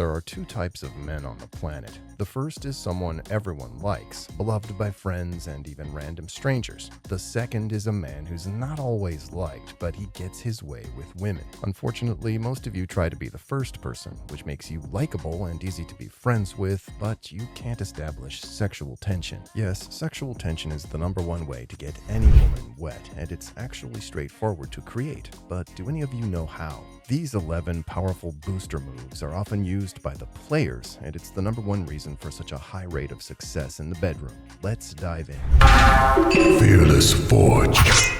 There are two types of men on the planet. The first is someone everyone likes, beloved by friends and even random strangers. The second is a man who's not always liked, but he gets his way with women. Unfortunately, most of you try to be the first person, which makes you likable and easy to be friends with, but you can't establish sexual tension. Yes, sexual tension is the number one way to get any woman wet, and it's actually straightforward to create. But do any of you know how? These 11 powerful booster moves are often used by the players, and it's the number one reason for such a high rate of success in the bedroom. Let's dive in. Fearlessforge.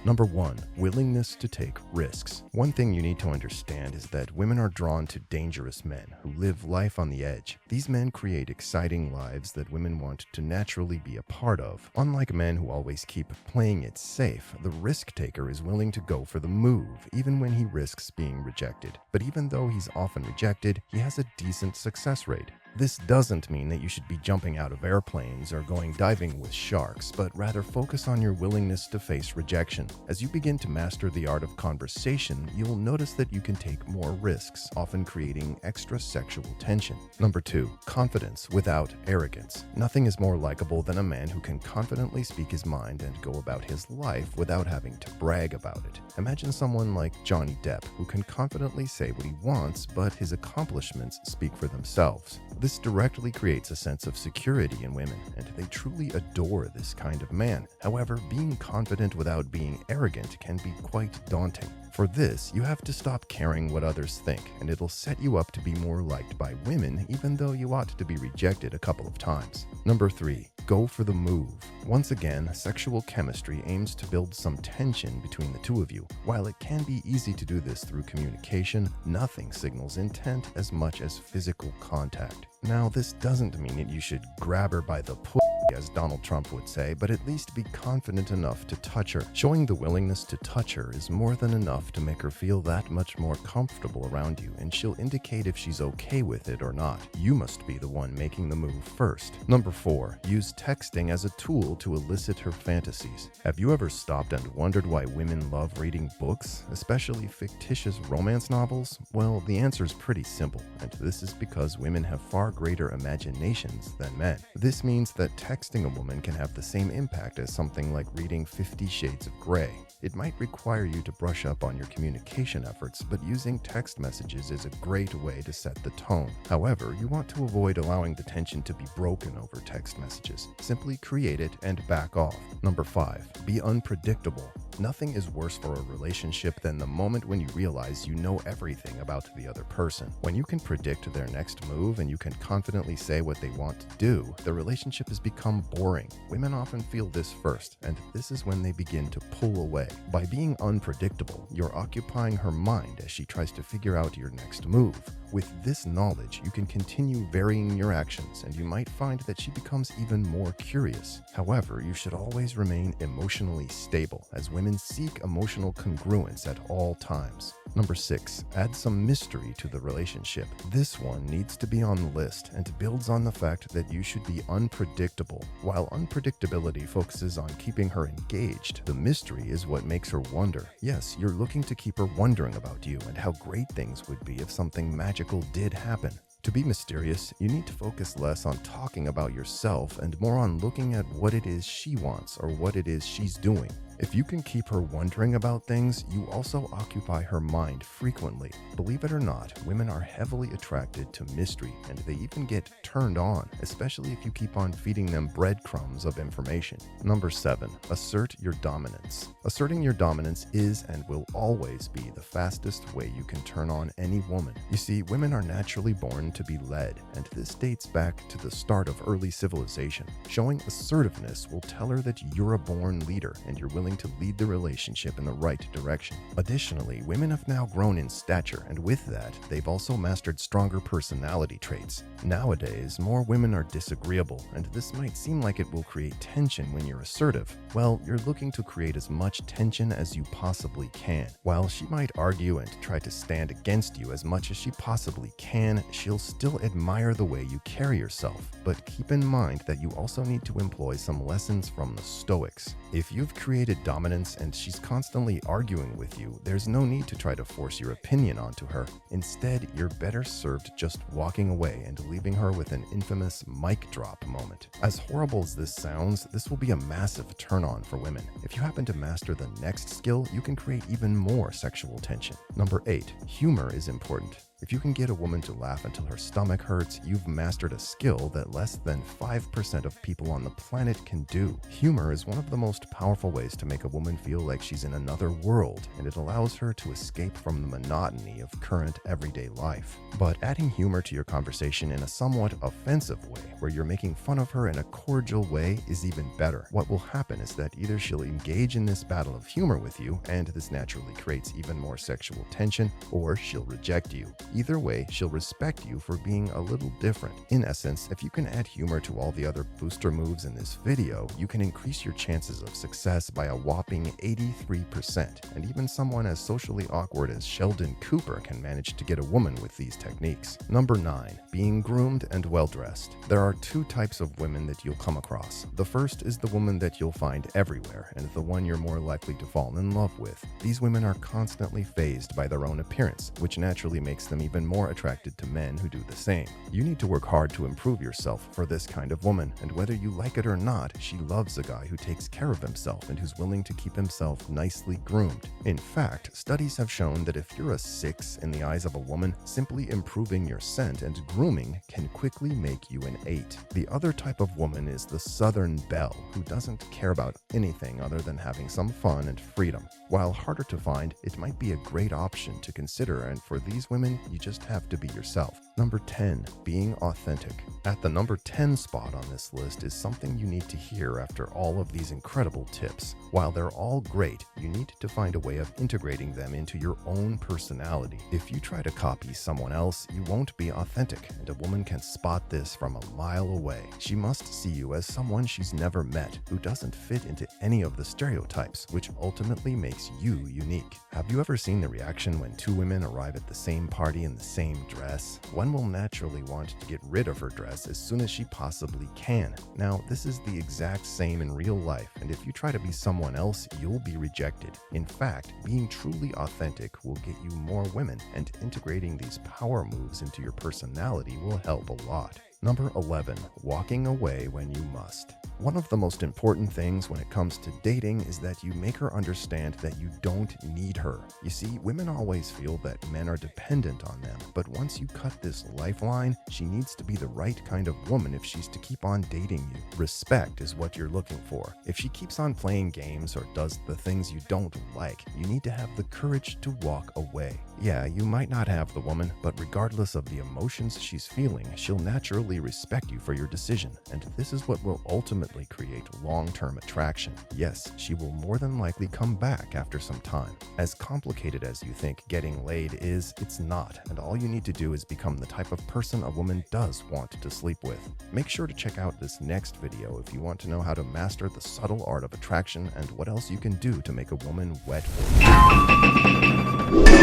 Number 1. Willingness to take risks. One thing you need to understand is that women are drawn to dangerous men who live life on the edge. These men create exciting lives that women want to naturally be a part of. Unlike men who always keep playing it safe, the risk taker is willing to go for the move, even when he risks being rejected. But even though he's often rejected, he has a decent success rate. This doesn't mean that you should be jumping out of airplanes or going diving with sharks, but rather focus on your willingness to face rejection. As you begin to master the art of conversation, you'll notice that you can take more risks, often creating extra sexual tension. Number 2. Confidence without arrogance. Nothing is more likable than a man who can confidently speak his mind and go about his life without having to brag about it. Imagine someone like Johnny Depp, who can confidently say what he wants, but his accomplishments speak for themselves. This directly creates a sense of security in women, and they truly adore this kind of man. However, being confident without being arrogant can be quite daunting. For this, you have to stop caring what others think, and it'll set you up to be more liked by women, even though you ought to be rejected a couple of times. Number 3. Go for the move. Once again, sexual chemistry aims to build some tension between the two of you. While it can be easy to do this through communication, nothing signals intent as much as physical contact. Now, this doesn't mean that you should grab her by the pussy, as Donald Trump would say, but at least be confident enough to touch her. Showing the willingness to touch her is more than enough to make her feel that much more comfortable around you, and she'll indicate if she's okay with it or not. You must be the one making the move first. Number 4. Use texting as a tool to elicit her fantasies. Have you ever stopped and wondered why women love reading books, especially fictitious romance novels? Well, the answer is pretty simple, and this is because women have far greater imaginations than men. This means that texting a woman can have the same impact as something like reading 50 Shades of Grey. It might require you to brush up on your communication efforts, but using text messages is a great way to set the tone. However, you want to avoid allowing the tension to be broken over text messages. Simply create it and back off. Number 5. Be unpredictable. Nothing is worse for a relationship than the moment when you realize you know everything about the other person. When you can predict their next move and you can confidently say what they want to do, the relationship has become boring. Women often feel this first, and this is when they begin to pull away. By being unpredictable, you're occupying her mind as she tries to figure out your next move. With this knowledge, you can continue varying your actions, and you might find that she becomes even more curious. However, you should always remain emotionally stable, as women seek emotional congruence at all times. Number 6. Add some mystery to the relationship. This one needs to be on the list and builds on the fact that you should be unpredictable. While unpredictability focuses on keeping her engaged, the mystery is what makes her wonder. Yes, you're looking to keep her wondering about you and how great things would be if something magical did happen. To be mysterious, you need to focus less on talking about yourself and more on looking at what it is she wants or what it is she's doing. If you can keep her wondering about things, you also occupy her mind frequently. Believe it or not, women are heavily attracted to mystery, and they even get turned on, especially if you keep on feeding them breadcrumbs of information. Number 7. Assert your dominance. Asserting your dominance is and will always be the fastest way you can turn on any woman. You see, women are naturally born to be led, and this dates back to the start of early civilization. Showing assertiveness will tell her that you're a born leader and you're willing to lead the relationship in the right direction. Additionally, women have now grown in stature, and with that, they've also mastered stronger personality traits. Nowadays, more women are disagreeable, and this might seem like it will create tension when you're assertive. Well, you're looking to create as much tension as you possibly can. While she might argue and try to stand against you as much as she possibly can, she'll still admire the way you carry yourself. But keep in mind that you also need to employ some lessons from the Stoics. If you've created needed dominance and she's constantly arguing with you, there's no need to try to force your opinion onto her. Instead, you're better served just walking away and leaving her with an infamous mic drop moment. As horrible as this sounds, this will be a massive turn-on for women. If you happen to master the next skill, you can create even more sexual tension. Number 8. Humor is important. If you can get a woman to laugh until her stomach hurts, you've mastered a skill that less than 5% of people on the planet can do. Humor is one of the most powerful ways to make a woman feel like she's in another world, and it allows her to escape from the monotony of current everyday life. But adding humor to your conversation in a somewhat offensive way, where you're making fun of her in a cordial way, is even better. What will happen is that either she'll engage in this battle of humor with you, and this naturally creates even more sexual tension, or she'll reject you. Either way, she'll respect you for being a little different. In essence, if you can add humor to all the other booster moves in this video, you can increase your chances of success by a whopping 83%. And even someone as socially awkward as Sheldon Cooper can manage to get a woman with these techniques. Number 9. Being groomed and well-dressed. There are two types of women that you'll come across. The first is the woman that you'll find everywhere, and the one you're more likely to fall in love with. These women are constantly fazed by their own appearance, which naturally makes them even more attracted to men who do the same. You need to work hard to improve yourself for this kind of woman, and whether you like it or not, she loves a guy who takes care of himself and who's willing to keep himself nicely groomed. In fact, studies have shown that if you're a 6 in the eyes of a woman, simply improving your scent and grooming can quickly make you an 8. The other type of woman is the Southern Belle, who doesn't care about anything other than having some fun and freedom. While harder to find, it might be a great option to consider, and for these women, you just have to be yourself. Number 10. Being authentic. At the number 10 spot on this list is something you need to hear after all of these incredible tips. While they're all great, you need to find a way of integrating them into your own personality. If you try to copy someone else, you won't be authentic, and a woman can spot this from a mile away. She must see you as someone she's never met, who doesn't fit into any of the stereotypes, which ultimately makes you unique. Have you ever seen the reaction when two women arrive at the same party in the same dress? One will naturally want to get rid of her dress as soon as she possibly can. Now, this is the exact same in real life, and if you try to be someone else, you'll be rejected. In fact, being truly authentic will get you more women, and integrating these power moves into your personality will help a lot. Number 11. Walking away when you must. One of the most important things when it comes to dating is that you make her understand that you don't need her. You see, women always feel that men are dependent on them, but once you cut this lifeline, she needs to be the right kind of woman if she's to keep on dating you. Respect is what you're looking for. If she keeps on playing games or does the things you don't like, you need to have the courage to walk away. Yeah, you might not have the woman, but regardless of the emotions she's feeling, she'll naturally respect you for your decision, and this is what will ultimately create long-term attraction. Yes, she will more than likely come back after some time. As complicated as you think getting laid is, it's not, and all you need to do is become the type of person a woman does want to sleep with. Make sure to check out this next video if you want to know how to master the subtle art of attraction and what else you can do to make a woman wet for you.